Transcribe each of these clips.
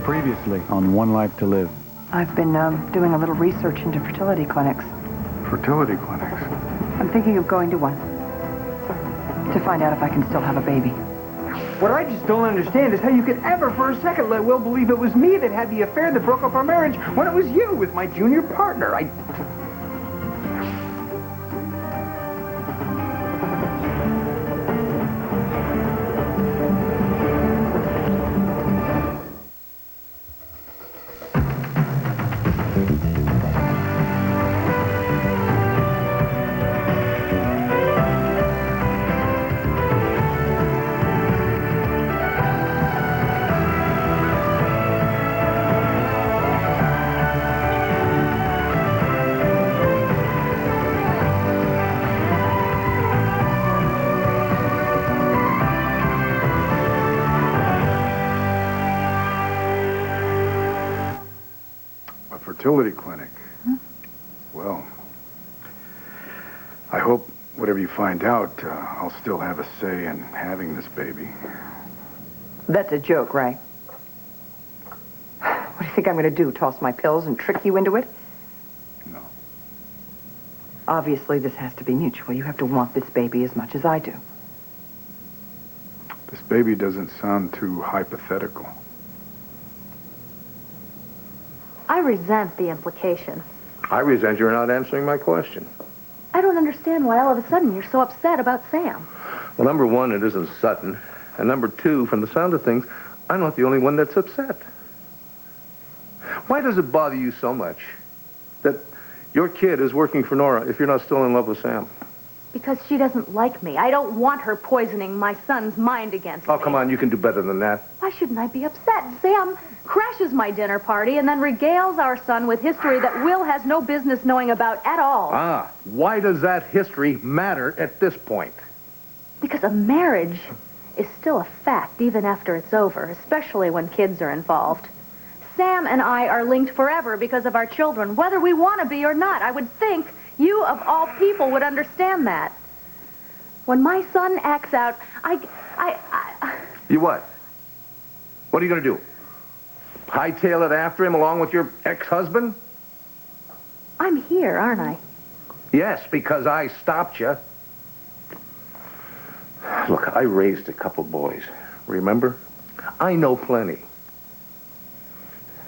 Previously on One Life to Live. I've been doing a little research into fertility clinics. Fertility clinics? I'm thinking of going to one to find out if I can still have a baby. What I just don't understand is how you could ever for a second let Will believe it was me that had the affair that broke up our marriage when it was you with my junior partner. Fertility clinic. Well, I hope whatever you find out, I'll still have a say in having this baby. That's a joke, right? What do you think I'm going to do? Toss my pills and trick you into it? No. Obviously, this has to be mutual. You have to want this baby as much as I do. This baby doesn't sound too hypothetical. I resent the implication. I resent you're not answering my question. I don't understand why all of a sudden you're so upset about Sam. Well, number one, it isn't Sutton. And number two, from the sound of things, I'm not the only one that's upset. Why does it bother you so much that your kid is working for Nora if you're not still in love with Sam? Because she doesn't like me. I don't want her poisoning my son's mind against me. Oh, come on, you can do better than that. Why shouldn't I be upset? Sam crashes my dinner party and then regales our son with history that Will has no business knowing about at all. Ah, why does that history matter at this point? Because a marriage is still a fact even after it's over, especially when kids are involved. Sam and I are linked forever because of our children, whether we want to be or not. I would think you, of all people, would understand that. When my son acts out, You what? What are you going to do? Hightail it after him along with your ex-husband? I'm here, aren't I? Yes, because I stopped you. Look, I raised a couple boys, remember? I know plenty.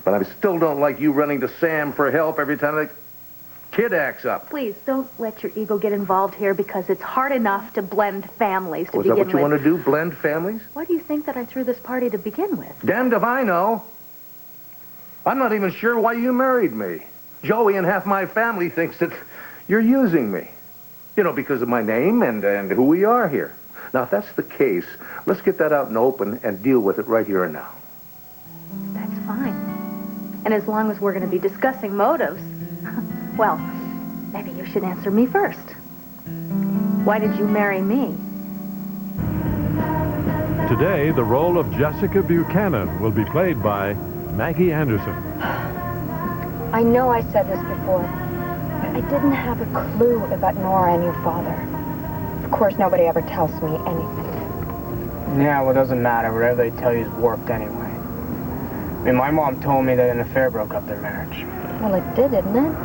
But I still don't like you running to Sam for help every time the kid acts up. Please, don't let your ego get involved here because it's hard enough to blend families to begin with. Is that what you want to do, blend families? Why do you think that I threw this party to begin with? Damned if I know. I'm not even sure why you married me. Joey and half my family thinks that you're using me. You know, because of my name and who we are here. Now, if that's the case, let's get that out in the open and deal with it right here and now. That's fine. And as long as we're going to be discussing motives, well, maybe you should answer me first. Why did you marry me? Today, the role of Jessica Buchanan will be played by Maggie Anderson. I know I said this before, but I didn't have a clue about Nora and your father. Of course, nobody ever tells me anything. Yeah, well, it doesn't matter. Whatever they tell you is warped anyway. I mean, my mom told me that an affair broke up their marriage. Well, it did, didn't it?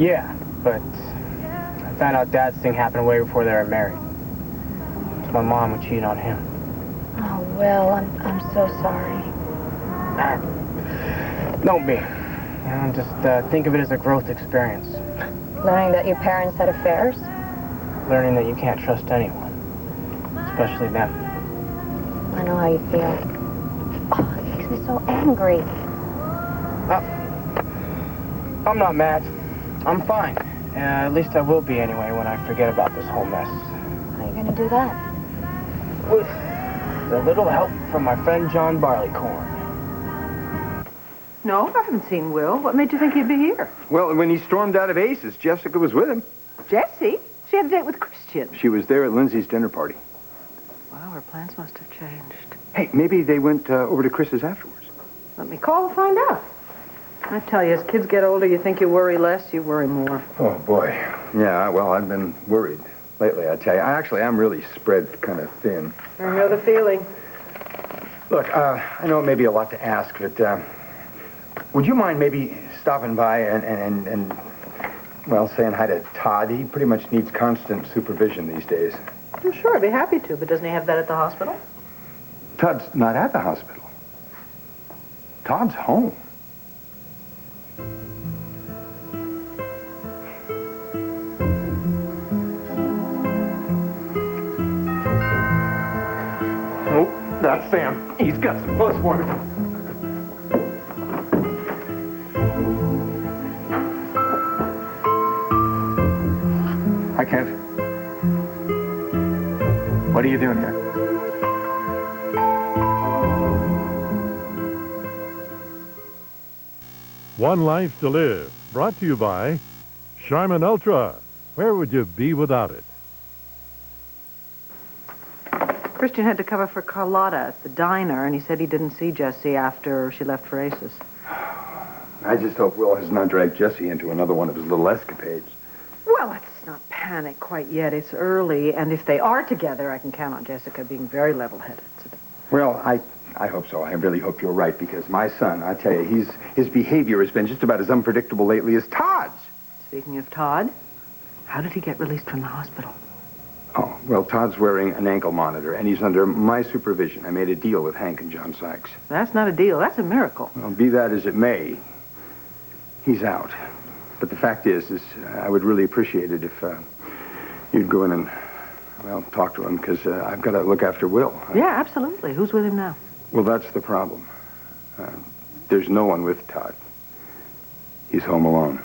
Yeah, but I found out Dad's thing happened way before they were married. So my mom would cheat on him. Oh, Will, I'm so sorry. Don't be. You know, just think of it as a growth experience. Learning that your parents had affairs? Learning that you can't trust anyone, especially them. I know how you feel. Oh, it makes me so angry. I'm not mad. I'm fine. At least I will be anyway when I forget about this whole mess. How are you going to do that? With a little help from my friend John Barleycorn. No, I haven't seen Will. What made you think he'd be here? Well, when he stormed out of Ace's, Jessica was with him. Jessie? She had a date with Christian. She was there at Lindsay's dinner party. Wow, her plans must have changed. Hey, maybe they went over to Chris's afterwards. Let me call and find out. I tell you, as kids get older, you think you worry less, you worry more. Oh, boy. Yeah, well, I've been worried lately, I tell you. I'm really spread kind of thin. I know the feeling. Look, I know it may be a lot to ask, but would you mind maybe stopping by and well, saying hi to Todd? He pretty much needs constant supervision these days. I'm sure, I'd be happy to, but doesn't he have that at the hospital? Todd's not at the hospital. Todd's home. Oh, that's Sam. He's got some clothes for me. Hi, Kev. What are you doing here? One Life to Live, brought to you by Charmin Ultra. Where would you be without it? Christian had to cover for Carlotta at the diner, and he said he didn't see Jessie after she left for Aces. I just hope Will has not dragged Jesse into another one of his little escapades. Well, let's not panic quite yet. It's early, and if they are together, I can count on Jessica being very level-headed. Well, I hope so. I really hope you're right, because my son, I tell you, his behavior has been just about as unpredictable lately as Todd's. Speaking of Todd, how did he get released from the hospital? Oh, well, Todd's wearing an ankle monitor, and he's under my supervision. I made a deal with Hank and John Sykes. That's not a deal. That's a miracle. Well, be that as it may, he's out. But the fact is I would really appreciate it if you'd go in and, well, talk to him, because I've got to look after Will. Yeah, absolutely. Who's with him now? Well, that's the problem. There's no one with Todd. He's home alone.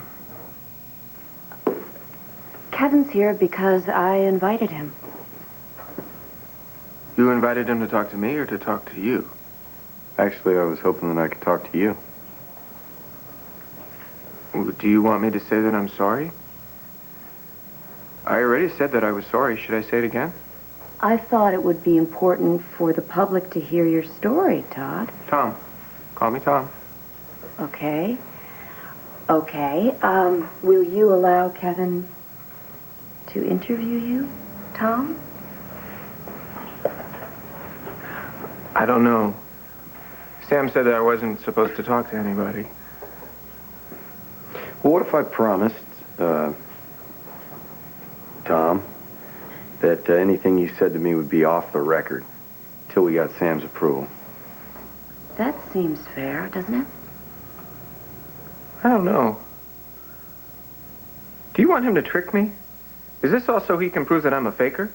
Kevin's here because I invited him. You invited him to talk to me or to talk to you? Actually, I was hoping that I could talk to you. Do you want me to say that I'm sorry? I already said that I was sorry. Should I say it again? I thought it would be important for the public to hear your story, Todd. Tom. Call me Tom. Okay. Okay. Will you allow Kevin to interview you, Tom? I don't know. Sam said that I wasn't supposed to talk to anybody. Well, what if I promised, Tom, that anything you said to me would be off the record till we got Sam's approval? That seems fair, doesn't it? I don't know. Do you want him to trick me? Is this all so he can prove that I'm a faker?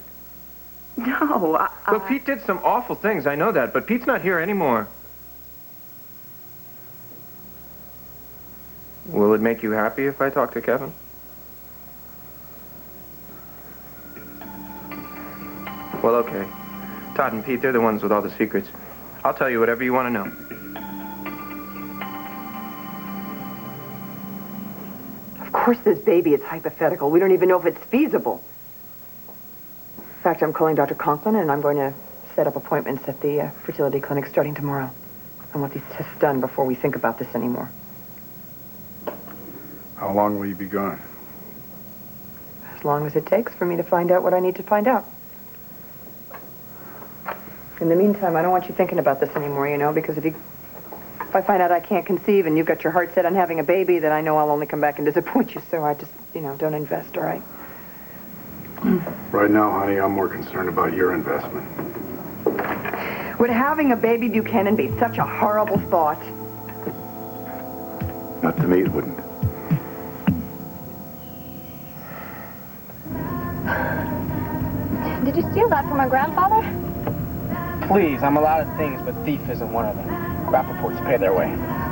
No, Look, Pete did some awful things, I know that, but Pete's not here anymore. Will it make you happy if I talk to Kevin? Well, okay. Todd and Pete, they're the ones with all the secrets. I'll tell you whatever you want to know. Of course this baby is hypothetical. We don't even know if it's feasible. In fact, I'm calling Dr. Conklin, and I'm going to set up appointments at the fertility clinic starting tomorrow. I want these tests done before we think about this anymore. How long will you be gone? As long as it takes for me to find out what I need to find out. In the meantime, I don't want you thinking about this anymore, you know, because if I find out I can't conceive and you've got your heart set on having a baby, then I know I'll only come back and disappoint you, so I just, you know, don't invest, all right? Right now, honey, I'm more concerned about your investment. Would having a baby Buchanan be such a horrible thought? Not to me, it wouldn't. Did you steal that from my grandfather? Please, I'm a lot of things, but thief isn't one of them. Rappaports pay their way.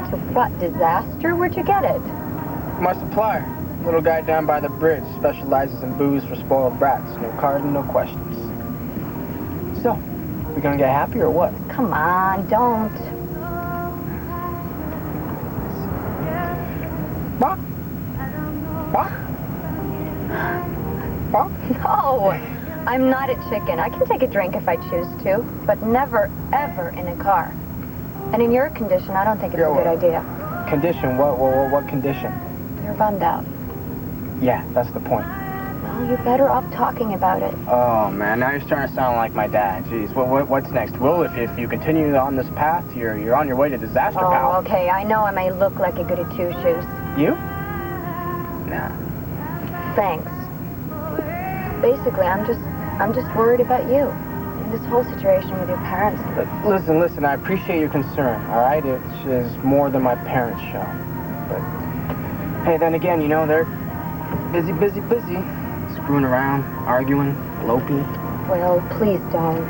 To what disaster? Where'd you get it? My supplier, little guy down by the bridge, specializes in booze for spoiled brats. No cars and no questions. So, we gonna get happy or what? Come on, don't. Bok? Bok? Bok? No, I'm not a chicken. I can take a drink if I choose to, but never, ever in a car. And in your condition, I don't think it's a good idea. Condition? What condition? You're bummed out. Yeah, that's the point. No, Oh, you're better off talking about it. Oh, man, now you're starting to sound like my dad. Jeez, what's next? Will, if you continue on this path, you're on your way to disaster, pal. Oh, okay, I know I may look like a goody two-shoes. You? Nah. Thanks. Basically, I'm just worried about you. This whole situation with your parents. Listen, I appreciate your concern, all right? It is more than my parents show. But, hey, then again, you know, they're busy. Screwing around, arguing, eloping. Well, please don't.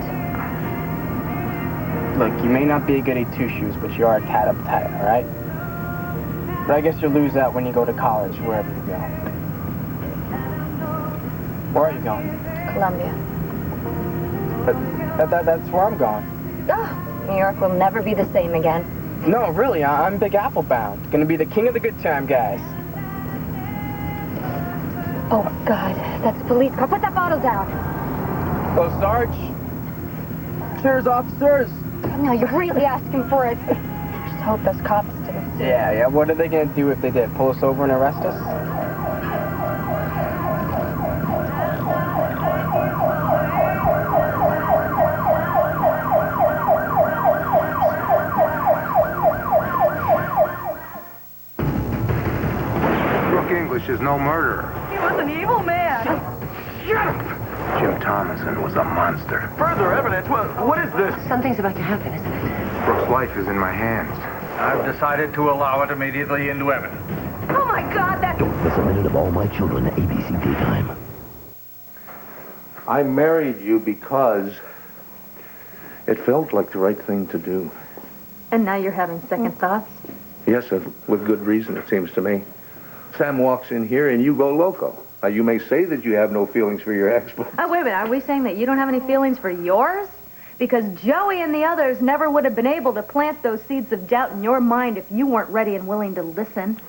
Look, you may not be a goody two-shoes, but you are a tat uptight, all right? But I guess you'll lose that when you go to college, wherever you go. Where are you going? Columbia. That's where I'm going. Oh, New York will never be the same again. No, really, I'm Big Apple bound. Gonna be the king of the good time, guys. Oh, God, that's a police car. Put that bottle down. Oh, Sarge. Cheers, officers. No, you're really asking for it. Just hope those cops didn't see. Yeah, what are they gonna do if they did? Pull us over and arrest us? English is no murderer. He was an evil man. Shut up! Jim Thomason was a monster. Further evidence? What is this? Something's about to happen, isn't it? Brooke's life is in my hands. I've decided to allow it immediately into evidence. Oh, my God, that... Don't miss a minute of All My Children at ABC Daytime. I married you because it felt like the right thing to do. And now you're having second thoughts? Yes, with good reason, it seems to me. Sam walks in here and you go loco. Now, you may say that you have no feelings for your ex, but... Oh, wait a minute. Are we saying that you don't have any feelings for yours? Because Joey and the others never would have been able to plant those seeds of doubt in your mind if you weren't ready and willing to listen.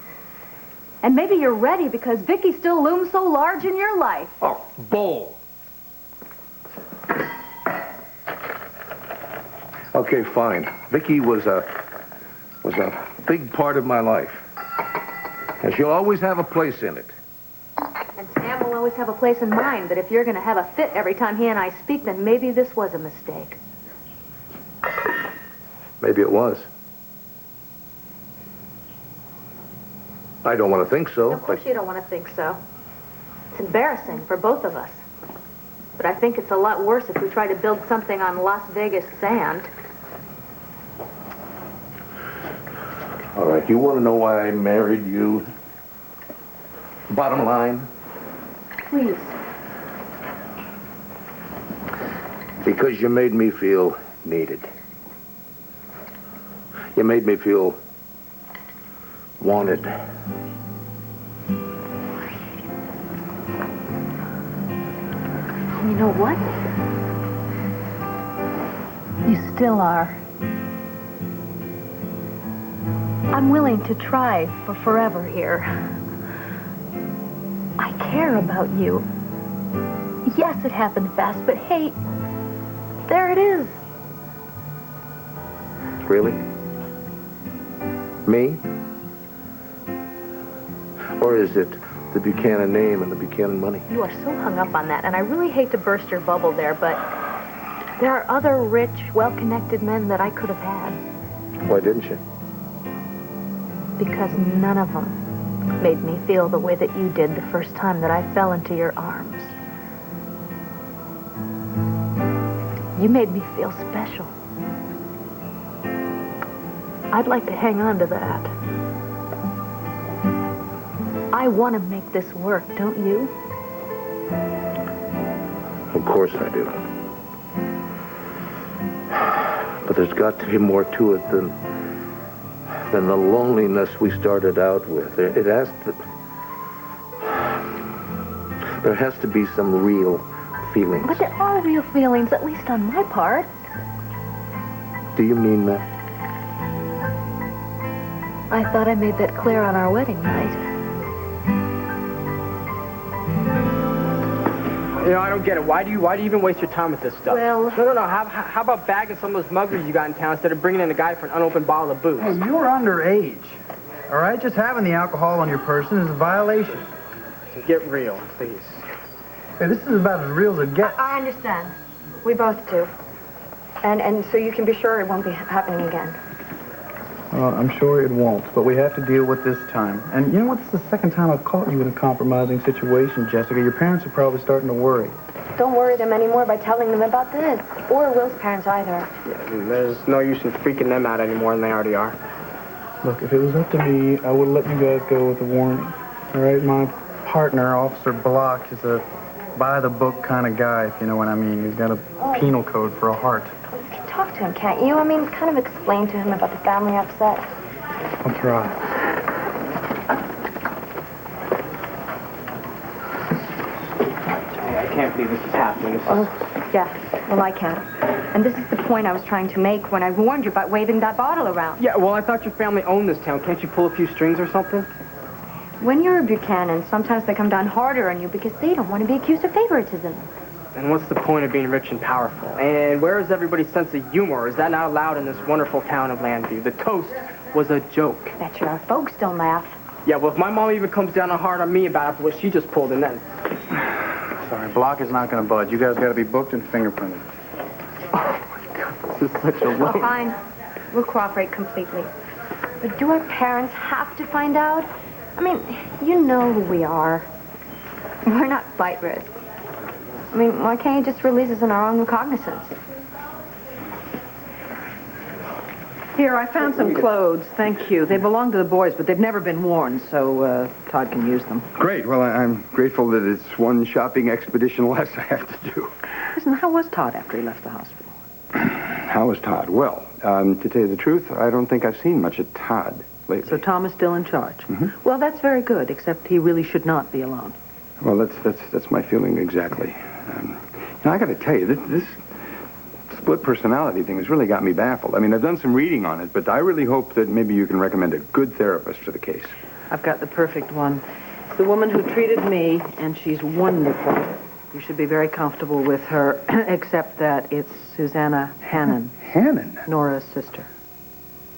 And maybe you're ready because Vicky still looms so large in your life. Oh, bull. Okay, fine. Vicky was a big part of my life. And she'll always have a place in it. And Sam will always have a place in mine, but if you're going to have a fit every time he and I speak, then maybe this was a mistake. Maybe it was. I don't want to think so. Of course you don't want to think so. It's embarrassing for both of us. But I think it's a lot worse if we try to build something on Las Vegas sand. All right, you want to know why I married you? Bottom line? Please. Because you made me feel needed. You made me feel wanted. You know what? You still are. I'm willing to try for forever here. I care about you. Yes, it happened fast, but hey, there it is. Really? Me? Or is it the Buchanan name and the Buchanan money? You are so hung up on that, and I really hate to burst your bubble there, but there are other rich, well-connected men that I could have had. Why didn't you? Because none of them made me feel the way that you did the first time that I fell into your arms. You made me feel special. I'd like to hang on to that. I want to make this work, don't you? Of course I do. But there's got to be more to it than the loneliness we started out with. There has to be some real feelings. But there are real feelings, at least on my part. Do you mean that? I thought I made that clear on our wedding night. You know, I don't get it. Why do you even waste your time with this stuff? Well... No. How about bagging some of those muggers you got in town instead of bringing in a guy for an unopened bottle of booze? Hey, you're underage. All right? Just having the alcohol on your person is a violation. So get real, please. Hey, this is about as real as it gets. I understand. We both do. And so you can be sure it won't be happening again. Well, I'm sure it won't, but we have to deal with this time. And you know what? This is the second time I've caught you in a compromising situation, Jessica. Your parents are probably starting to worry. Don't worry them anymore by telling them about this. Or Will's parents either. Yeah, there's no use in freaking them out any more than they already are. Look, if it was up to me, I would let you guys go with a warning. All right? My partner, Officer Block, is a by-the-book kind of guy, if you know what I mean. He's got a penal code for a heart. You can talk to him, can't you? I mean, kind of explain to him about the family upset. I'll try. I can't believe this is happening. Yeah. Well, I can't. And this is the point I was trying to make when I warned you about waving that bottle around. Yeah, well, I thought your family owned this town. Can't you pull a few strings or something? When you're a Buchanan, sometimes they come down harder on you because they don't want to be accused of favoritism. And what's the point of being rich and powerful? And where is everybody's sense of humor? Is that not allowed in this wonderful town of Landview? The toast was a joke. Bet your folks don't laugh. Yeah, well, if my mom even comes down hard on me about it, what she just pulled in, then... Sorry, Block is not going to budge. You guys got to be booked and fingerprinted. This is such a Well, fine. We'll cooperate completely. But do our parents have to find out? I mean, you know who we are. We're not flight risk. I mean, why can't you just release us on our own recognizance? Here, I found some clothes. Thank you. They belong to the boys, but they've never been worn, so Todd can use them. Great. Well, I'm grateful that it's one shopping expedition less I have to do. Listen, how was Todd after he left the hospital? How was Todd? Well, to tell you the truth, I don't think I've seen much of Todd lately. So Tom is still in charge? Mm-hmm. Well, that's very good, except he really should not be alone. Well, that's my feeling exactly. I got to tell you, this split personality thing has really got me baffled. I mean, I've done some reading on it, but I really hope that maybe you can recommend a good therapist for the case. I've got the perfect one. It's the woman who treated me, and she's wonderful. You should be very comfortable with her, except that it's Susanna Hannon. Hannon? Nora's sister.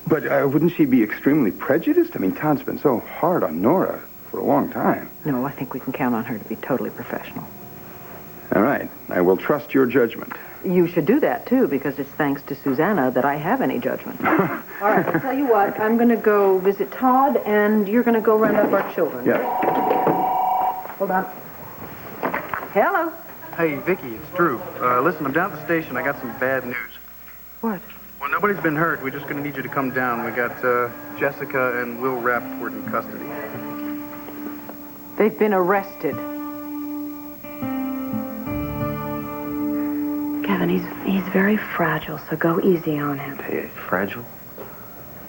But wouldn't she be extremely prejudiced? I mean, Todd's been so hard on Nora for a long time. No, I think we can count on her to be totally professional. All right. I will trust your judgment. You should do that, too, because it's thanks to Susanna that I have any judgment. All right, I'll tell you what. I'm going to go visit Todd, and you're going to go round up our children. Yeah. Hold on. Hello. Hey, Vicky, it's Drew. Listen, I'm down at the station. I got some bad news. What? Well, nobody's been hurt. We're just going to need you to come down. We got Jessica and Will Rappaport in custody. They've been arrested. Kevin, he's very fragile, so go easy on him. Hey, fragile?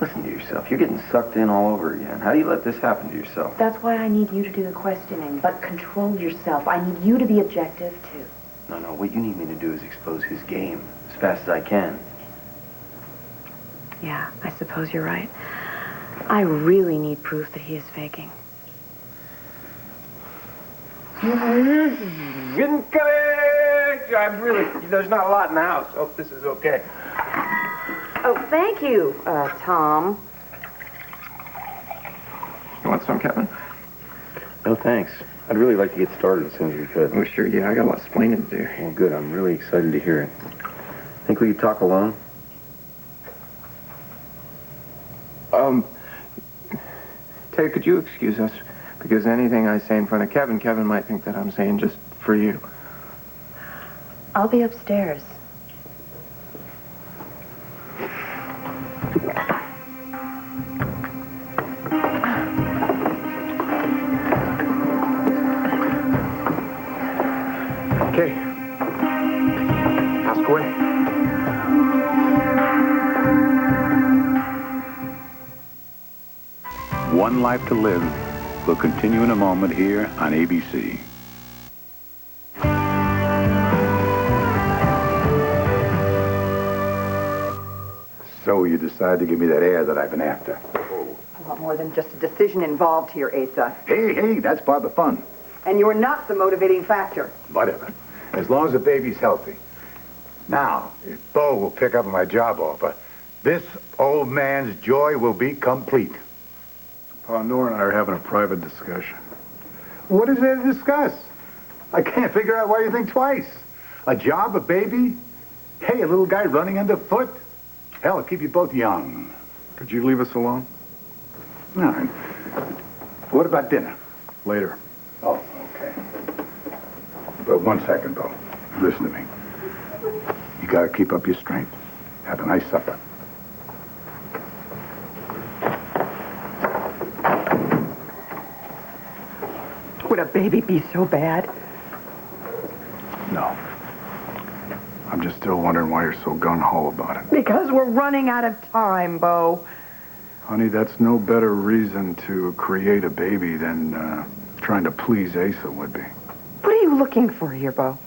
Listen to yourself. You're getting sucked in all over again. How do you let this happen to yourself? That's why I need you to do the questioning, but control yourself. I need you to be objective, too. No, what you need me to do is expose his game as fast as I can. Yeah, I suppose you're right. I really need proof that he is faking. I'm really, there's not a lot in the house. Hope this is okay. Oh, thank you, Tom. You want some, Kevin? No, thanks. I'd really like to get started as soon as we could. Oh, sure, yeah. I got a lot of explaining to do. Well, good. I'm really excited to hear it. Think we could talk alone? Ted, could you excuse us? Because anything I say in front of Kevin might think that I'm saying just for you. I'll be upstairs. Okay. Ask away. One Life to Live will continue in a moment here on ABC. So you decide to give me that heir that I've been after. A lot more than just a decision involved here, Asa. Hey, that's part of the fun. And you're not the motivating factor. Whatever. As long as the baby's healthy. Now, if Bo will pick up my job offer, this old man's joy will be complete. Pa, Nora and I are having a private discussion. What is there to discuss? I can't figure out why you think twice. A job, a baby? Hey, a little guy running underfoot? Hell, it'll keep you both young. Could you leave us alone? All right. What about dinner? Later. Oh, okay. But 1 second, Bo. Listen to me. You gotta keep up your strength. Have a nice supper. Would a baby be so bad? No. I'm just still wondering why you're so gung-ho about it. Because we're running out of time, Bo. Honey, that's no better reason to create a baby than trying to please Asa would be. What are you looking for here, Bo?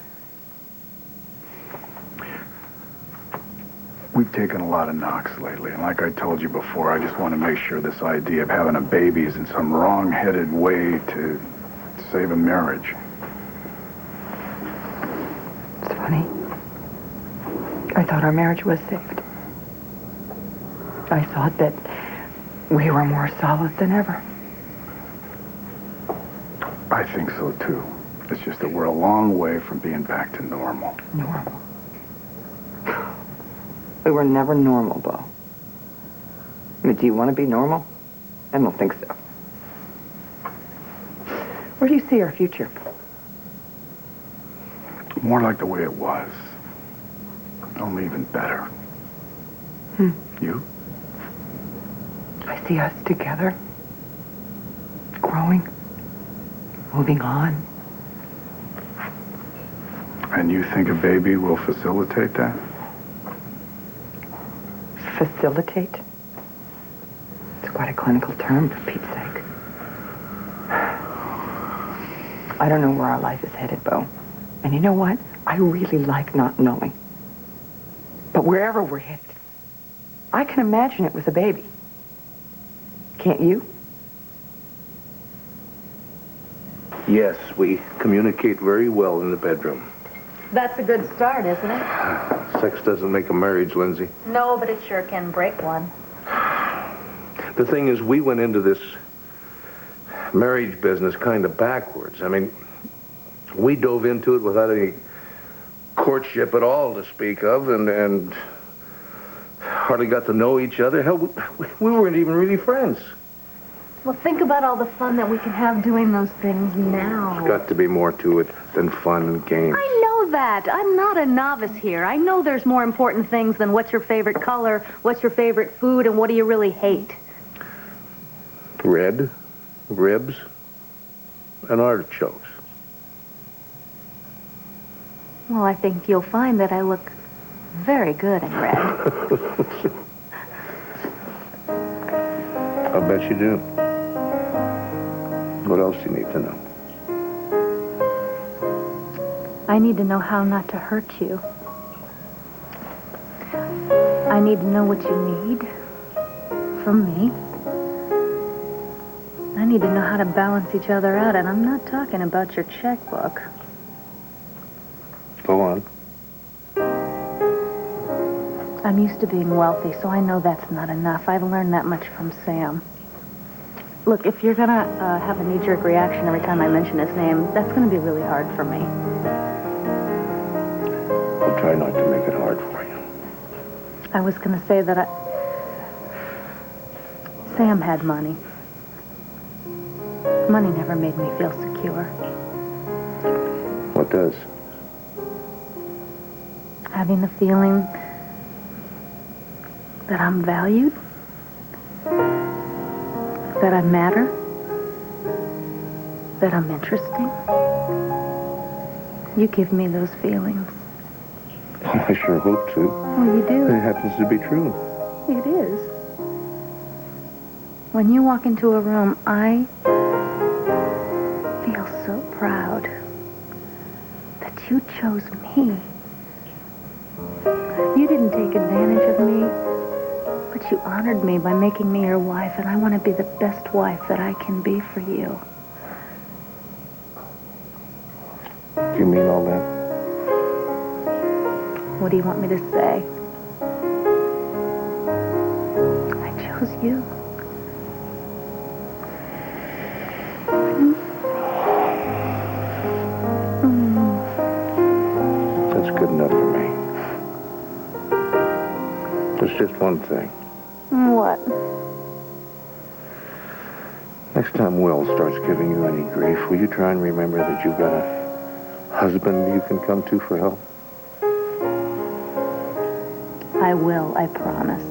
We've taken a lot of knocks lately, and like I told you before, I just want to make sure this idea of having a baby isn't some wrong-headed way to save a marriage. It's funny. I thought our marriage was saved. I thought that we were more solid than ever. I think so, too. It's just that we're a long way from being back to normal. Normal? We were never normal, Bo. I mean, do you want to be normal? I don't think so. Where do you see our future? More like the way it was. Only even better. You? I see us together. Growing. Moving on. And you think a baby will facilitate that? Facilitate? It's quite a clinical term, for Pete's sake. I don't know where our life is headed, Bo. And you know what? I really like not knowing. But wherever we're headed, I can imagine it with a baby. Can't you? Yes, we communicate very well in the bedroom. That's a good start, isn't it? Sex doesn't make a marriage, Lindsay. No, but it sure can break one. The thing is, we went into this marriage business kind of backwards. I mean, we dove into it without any courtship at all to speak of, and hardly got to know each other. Hell, we weren't even really friends. Well, think about all the fun that we can have doing those things now. There's got to be more to it than fun and games. I know that. I'm not a novice here. I know there's more important things than what's your favorite color, what's your favorite food, and what do you really hate. Red, ribs, and artichokes. Well, I think you'll find that I look very good in red. I bet you do. What else do you need to know? I need to know how not to hurt you. I need to know what you need from me. I need to know how to balance each other out, and I'm not talking about your checkbook. Go on. I'm used to being wealthy, so I know that's not enough. I've learned that much from Sam. Look, if you're gonna have a knee-jerk reaction every time I mention his name, that's gonna be really hard for me. I'll try not to make it hard for you. I was gonna say that Sam had money. Money never made me feel secure. What does? Having the feeling that I'm valued, that I matter, that I'm interesting. You give me those feelings. Well, I sure hope to. Oh, you do? It happens to be true. It is. When you walk into a room, I feel so proud that you chose me. You didn't take advantage of me, but you honored me by making me your wife, and I want to be the best wife that I can be for you. Do you mean all that? What do you want me to say? I chose you. Just one thing. What? Next time Will starts giving you any grief, will you try and remember that you've got a husband you can come to for help? I will, I promise.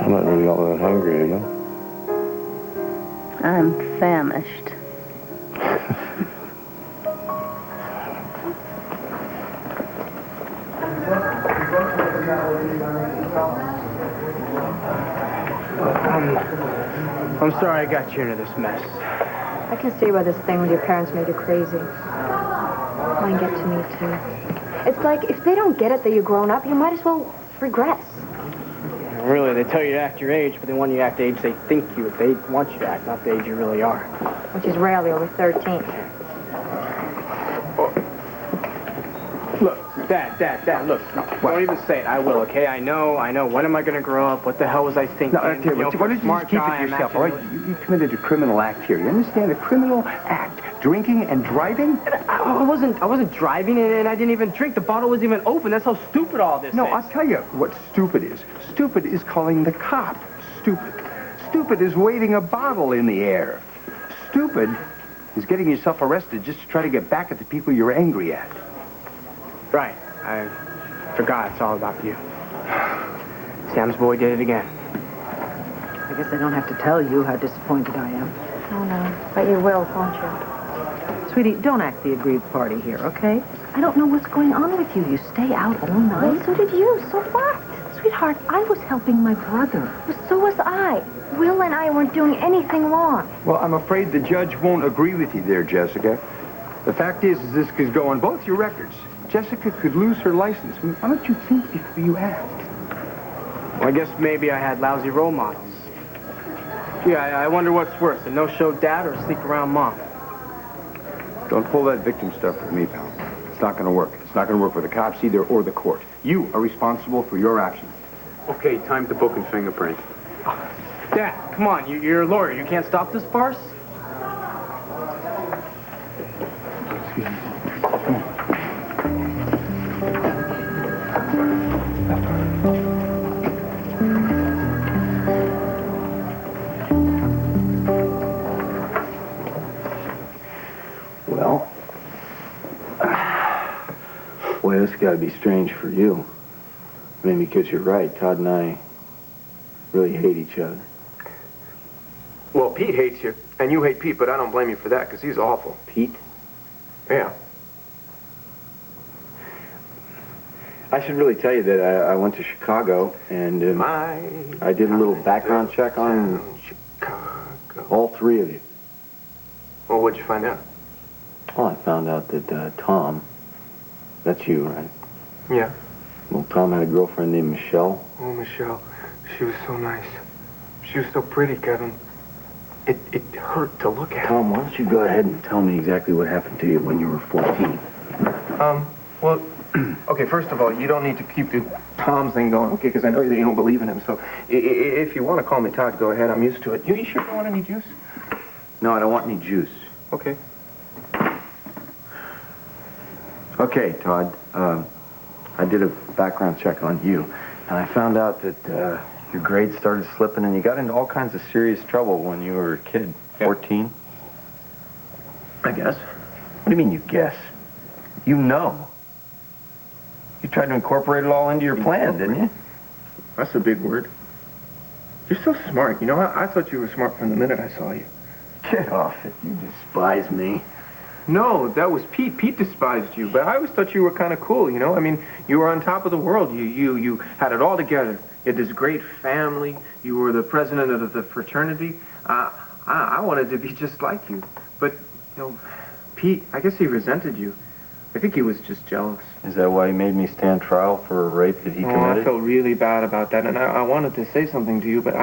I'm not really all that hungry, are you? I'm famished. I'm sorry I got you into this mess. I can see why this thing with your parents made you crazy. Mine get to me, too. It's like, if they don't get it that you're grown up, you might as well regress. Really, they tell you to act your age, but they want you to act the age they think you, they want you to act, not the age you really are. Which is rarely over 13. Look, Dad, look, don't even say it. I will, okay? I know. When am I going to grow up? What the hell was I thinking? No, why don't you just keep it to yourself, all right? You committed a criminal act here. You understand? A criminal act. Drinking and driving? I wasn't driving, and I didn't even drink. The bottle wasn't even open. That's how stupid all this is. No, I'll tell you what stupid is. Stupid is calling the cop stupid. Stupid is waving a bottle in the air. Stupid is getting yourself arrested just to try to get back at the people you're angry at. Right. I forgot it's all about you. Sam's boy did it again. I guess I don't have to tell you how disappointed I am. Oh, no. But you will, won't you? Sweetie, don't act the aggrieved party here, okay? I don't know what's going on with you. You stay out all night. Well, so did you. So what? Sweetheart, I was helping my brother. Well, so was I. Will and I weren't doing anything wrong. Well, I'm afraid the judge won't agree with you there, Jessica. The fact is this could go on both your records. Jessica could lose her license. Why don't you think before you act? Well, I guess maybe I had lousy role models. Gee, I wonder what's worse, a no-show dad or a sleep-around mom? Don't pull that victim stuff with me, pal. It's not going to work. It's not going to work with the cops either or the court. You are responsible for your actions. Okay, time to book and fingerprint. Dad, come on, you're a lawyer. You can't stop this farce? Excuse me. Well, boy, this has got to be strange for you. I mean, because you're right, Todd and I really hate each other. Well, Pete hates you, and you hate Pete, but I don't blame you for that, because he's awful. Pete? Yeah. I should really tell you that I went to Chicago, and I did a little background check on Chicago. All three of you. Well, what'd you find out? Well, I found out that Tom, that's you, right? Yeah. Well, Tom had a girlfriend named Michelle. Oh, Michelle. She was so nice. She was so pretty, Kevin. It hurt to look at. Tom, why don't you go ahead and tell me exactly what happened to you when you were 14? Well, okay, first of all, you don't need to keep the Tom thing going, okay, because I know that you don't believe in him, so if you want to call me Todd, go ahead. I'm used to it. You sure you don't want any juice? No, I don't want any juice. Okay. Okay, Todd, I did a background check on you, and I found out that your grades started slipping and you got into all kinds of serious trouble when you were a kid. 14? I guess. What do you mean you guess? You know. You tried to incorporate it all into your plan, didn't you? That's a big word. You're so smart. You know, I thought you were smart from the minute I saw you. Get off it. You despise me. No, that was Pete. Pete despised you, but I always thought you were kind of cool, you know? I mean, you were on top of the world. You had it all together. You had this great family. You were the president of the fraternity. I wanted to be just like you. But, you know, Pete, I guess he resented you. I think he was just jealous. Is that why he made me stand trial for a rape that he committed? I felt really bad about that, and I wanted to say something to you, but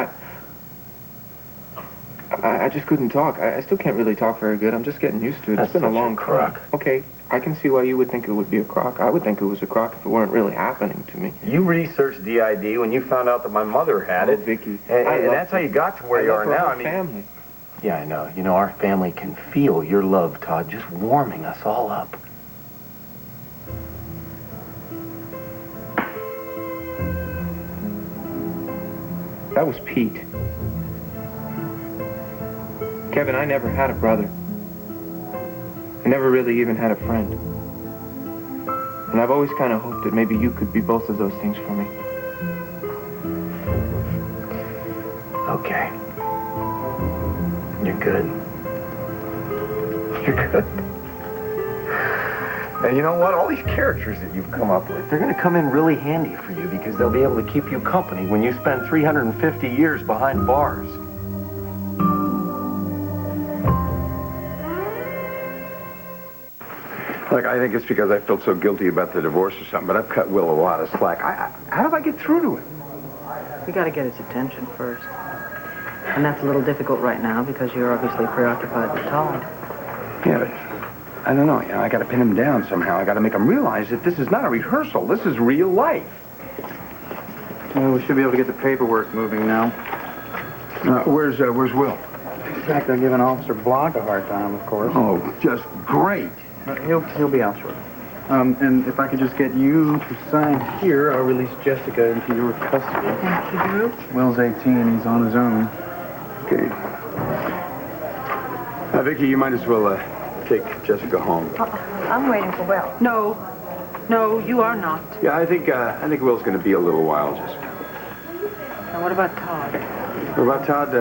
I just couldn't talk. I still can't really talk very good. I'm just getting used to it. It's been a long crock. Okay, I can see why you would think it would be a crock. I would think it was a crock if it weren't really happening to me. You researched DID when you found out that my mother had it. Vicky. And that's how you got to where you are now. I mean, family. Yeah, I know. You know, our family can feel your love, Todd, just warming us all up. That was Pete. Kevin, I never had a brother. I never really even had a friend. And I've always kind of hoped that maybe you could be both of those things for me. Okay. You're good. You're good. And you know what? All these characters that you've come up with, they're going to come in really handy for you because they'll be able to keep you company when you spend 350 years behind bars. Look, I think it's because I felt so guilty about the divorce or something, but I've cut Will a lot of slack. How do I get through to him? You got to get his attention first. And that's a little difficult right now because you're obviously preoccupied with Todd. Yeah, but I don't know. You know, I got to pin him down somehow. I got to make him realize that this is not a rehearsal. This is real life. Well, we should be able to get the paperwork moving now. Where's Will? Jack, they're giving Officer Block a hard time, of course. Oh, just great. He'll be out shortly. And if I could just get you to sign here, I'll release Jessica into your custody. Thank you, Drew. Will's 18. He's on his own. Okay. Vicky, you might as well take Jessica home. I'm waiting for Will. No, you are not. Yeah, I think Will's going to be a little while, Jessica. Now, what about Todd? What about Todd?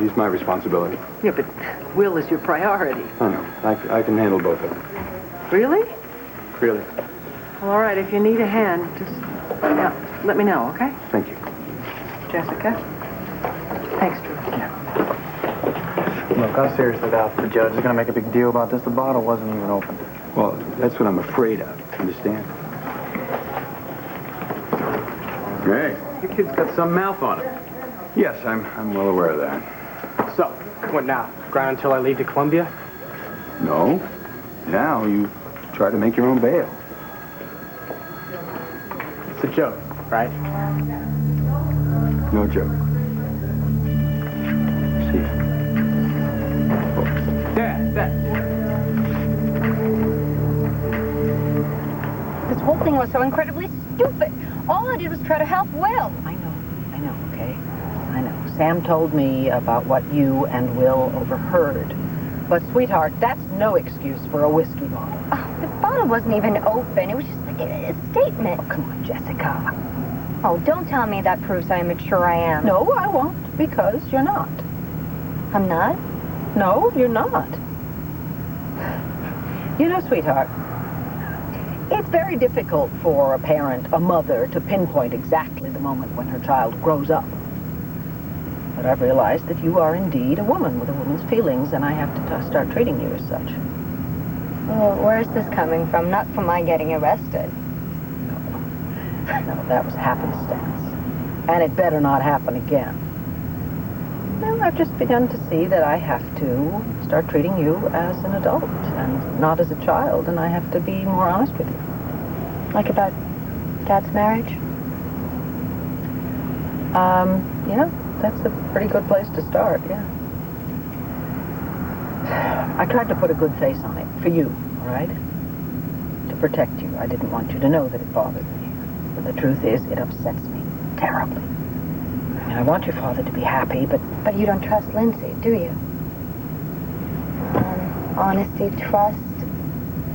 He's my responsibility. Yeah, but Will is your priority. Oh, no. I can handle both of them. Really? Really. Well, all right, if you need a hand, just let me know, okay? Thank you. Jessica? Thanks, Drew. Look, I seriously doubt the judge is going to make a big deal about this. The bottle wasn't even opened. Well, that's what I'm afraid of. Understand? Hey. Your kid's got some mouth on him. Yes, I'm well aware of that. So, what now? Ground until I leave to Columbia? No. Now you try to make your own bail. It's a joke, right? No joke. See ya. Dad. This whole thing was so incredibly stupid. All I did was try to help Will. I know, okay? I know. Sam told me about what you and Will overheard. But, sweetheart, that's no excuse for a whiskey bottle. Oh, the bottle wasn't even open. It was just like a statement. Oh, come on, Jessica. Oh, don't tell me that proves how immature I am. No, I won't, because you're not. I'm not? No, you're not. You know, sweetheart, it's very difficult for a parent, a mother, to pinpoint exactly the moment when her child grows up. But I've realized that you are indeed a woman with a woman's feelings, and I have to start treating you as such. Well, where's this coming from? Not from my getting arrested. No, that was happenstance. And it better not happen again. No, I've just begun to see that I have to start treating you as an adult and not as a child, and I have to be more honest with you. Like about Dad's marriage? Yeah, that's a pretty good place to start, yeah. I tried to put a good face on it, for you, all right? To protect you. I didn't want you to know that it bothered me. But the truth is, it upsets me terribly. I mean, I want your father to be happy, but... But you don't trust Lindsay, do you? Honesty, trust,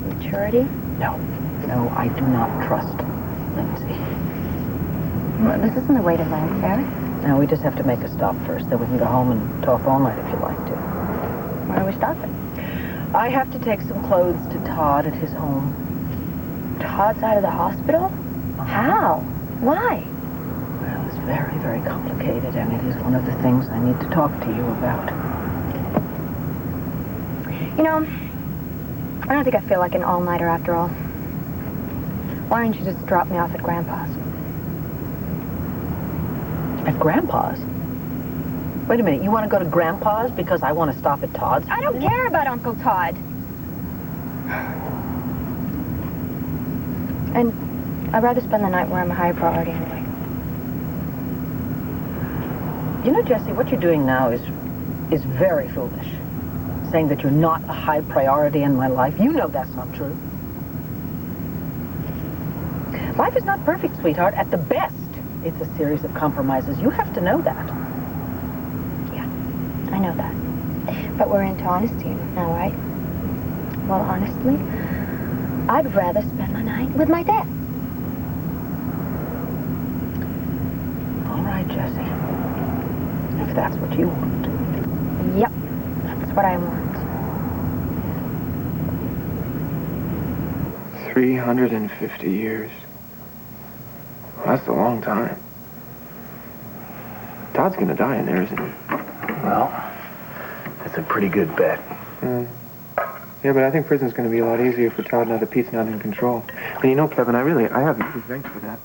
maturity? No, I do not trust Lindsay. Well, this isn't the way to land, Sarah. Now, we just have to make a stop first, then we can go home and talk all night if you like to. Where are we stopping? I have to take some clothes to Todd at his home. Todd's out of the hospital? How? Why? Well, it's very, very complicated, and it is one of the things I need to talk to you about. You know, I don't think I feel like an all-nighter after all. Why don't you just drop me off at Grandpa's? At Grandpa's? Wait a minute, you want to go to Grandpa's because I want to stop at Todd's? I don't care about Uncle Todd. And I'd rather spend the night where I'm a higher priority anyway. You know, Jessie, what you're doing now is is very foolish. Saying that you're not a high priority in my life. You know that's not true. Life is not perfect, sweetheart. At the best, it's a series of compromises. You have to know that. Yeah, I know that. But we're into honesty now, right? Well, honestly, I'd rather spend my night with my dad. All right, Jessie. If that's what you want. Yep, that's what I want. 350 years. That's a long time. Todd's gonna die in there, isn't he? Well, that's a pretty good bet. Yeah, but I think prison's gonna be a lot easier for Todd now that Pete's not in control. And you know, Kevin, I have you to thank for that.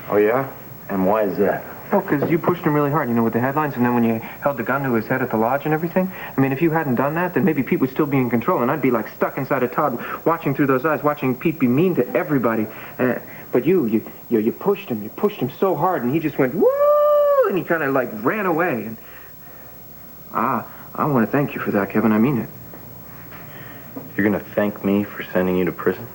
Oh, yeah? And why is that? Oh, because you pushed him really hard, you know, with the headlines, and then when you held the gun to his head at the lodge and everything. I mean, if you hadn't done that, then maybe Pete would still be in control, and I'd be, like, stuck inside of Todd, watching through those eyes, watching Pete be mean to everybody. But you pushed him so hard, and he just went, woo! And he kind of, like, ran away. And I want to thank you for that, Kevin. I mean it. You're gonna thank me for sending you to prison?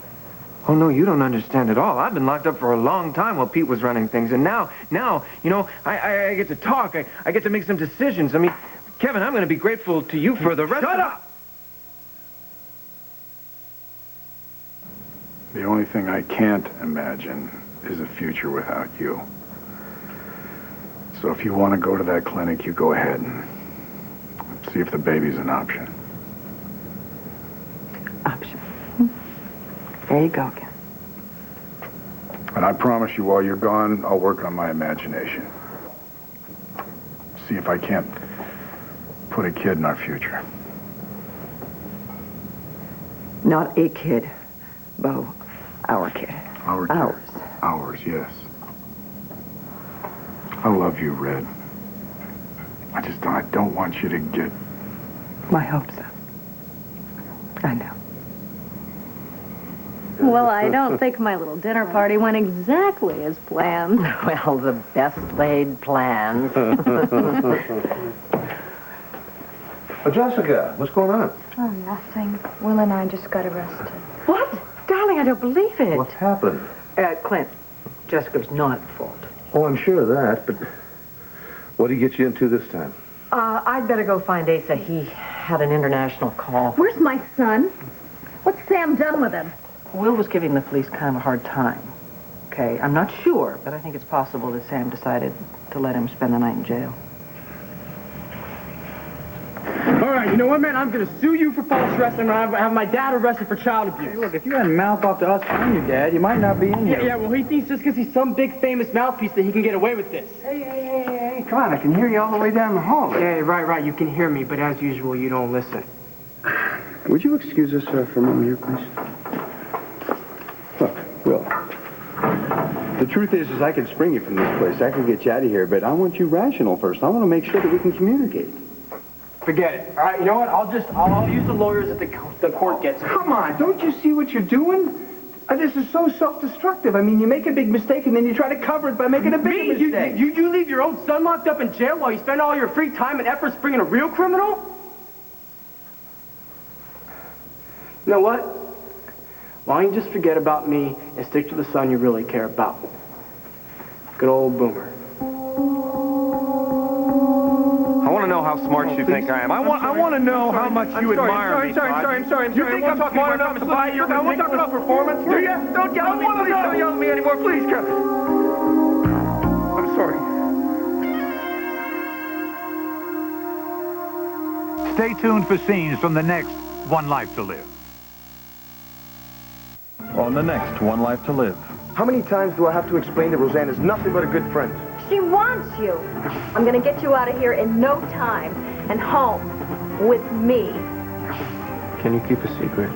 Oh, no, you don't understand at all. I've been locked up for a long time while Pete was running things. And now, you know, I get to talk. I get to make some decisions. I mean, Kevin, I'm going to be grateful to you for the rest of... Shut up! The only thing I can't imagine is a future without you. So if you want to go to that clinic, you go ahead and see if the baby's an option. Option. There you go again. And I promise you, while you're gone, I'll work on my imagination. See if I can't put a kid in our future. Not a kid, Bo. Our kid. Our kid. Ours. Ours, yes. I love you, Red. I don't want you to get... My hopes up. I know. Well, I don't think my little dinner party went exactly as planned. Well, the best laid plans. Jessica, what's going on? Oh, nothing. Will and I just got arrested. What? Darling, I don't believe it. What's happened? Clint, Jessica's not at fault. Oh, I'm sure of that, but what did he get you into this time? I'd better go find Asa. He had an international call. Where's my son? What's Sam done with him? Will was giving the police kind of a hard time. Okay, I'm not sure, but I think it's possible that Sam decided to let him spend the night in jail. All right, you know what, man? I'm going to sue you for false arrest, and I'm have my dad arrested for child abuse. Hey, look, if you hadn't mouthed off to us, I'm your dad, you might not be in here. Yeah, well, he thinks just because he's some big famous mouthpiece that he can get away with this. Hey, come on, I can hear you all the way down the hall. Yeah, right, you can hear me, but as usual, you don't listen. Would you excuse us for a moment here, please? Look, Will, the truth is I could spring you from this place. I could get you out of here, but I want you rational first. I want to make sure that we can communicate. Forget it. All right, you know what? I'll use the lawyers that the court gets. Come on, don't you see what you're doing? This is so self-destructive. I mean, you make a big mistake and then you try to cover it by making a bigger mistake. You leave your own son locked up in jail while you spend all your free time and efforts bringing a real criminal? You know what? Why don't you just forget about me and stick to the son you really care about? Good old Boomer. I want to know how smart you think I am. I want to know how much you admire me. I'm sorry. You think I'm smart enough to buy your ridiculous... I won't talk about performance, do you? Don't yell at me, please. Don't yell at me anymore, please, Kevin. I'm sorry. Stay tuned for scenes from the next One Life to Live. On the next One Life to Live. How many times do I have to explain that Roseanne is nothing but a good friend? She wants you. I'm going to get you out of here in no time and home with me. Can you keep a secret?